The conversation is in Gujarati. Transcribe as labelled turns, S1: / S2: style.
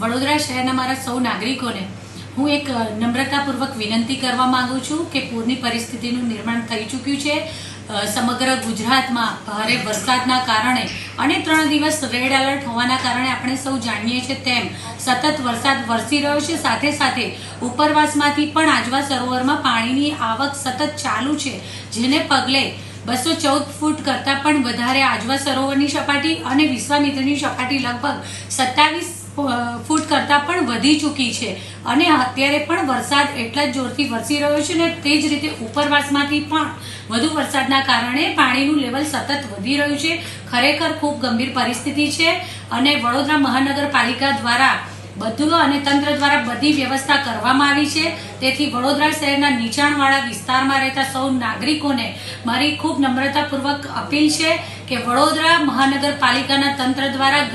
S1: વડોદરા શહેરના મારા સૌ નાગરિકોને હું એક નમ્રતાપૂર્વક વિનંતી કરવા માંગુ છું કે પૂરની પરિસ્થિતિનું નિર્માણ થઈ ચૂક્યું છે. સમગ્ર ગુજરાતમાં ભારે વરસાદના કારણે અને 3 દિવસ રેડ એલર્ટ હોવાના કારણે આપણે સૌ જાણીએ છીએ તેમ સતત વરસાદ વરસી રહ્યો છે. સાથે સાથે ઉપરવાસમાંથી પણ આજવા સરોવરમાં પાણીની આવક સતત ચાલુ છે, જેને પગલે 214 ફૂટ કરતાં પણ વધારે આજવા સરોવરની સપાટી અને વિશ્વામિત્રની સપાટી લગભગ 27 ફૂટ કરતાં પણ વધી ચૂકી છે અને અત્યારે પણ વરસાદ એટલા જ જોરથી વરસી રહ્યો છે ને તે જ રીતે ઉપરવાસમાંથી પણ વધુ વરસાદના કારણે પાણીનું લેવલ સતત વધી રહ્યું છે. ખરેખર ખૂબ ગંભીર પરિસ્થિતિ છે અને વડોદરા મહાનગરપાલિકા દ્વારા બધું અને તંત્ર દ્વારા બધી વ્યવસ્થા કરવામાં આવી છે. તેથી વડોદરા શહેરના નીચાણવાળા વિસ્તારમાં રહેતા સૌ નાગરિકોને મારી ખૂબ નમ્રતાપૂર્વક અપીલ છે કે વડોદરા મહાનગરપાલિકાના તંત્ર દ્વારા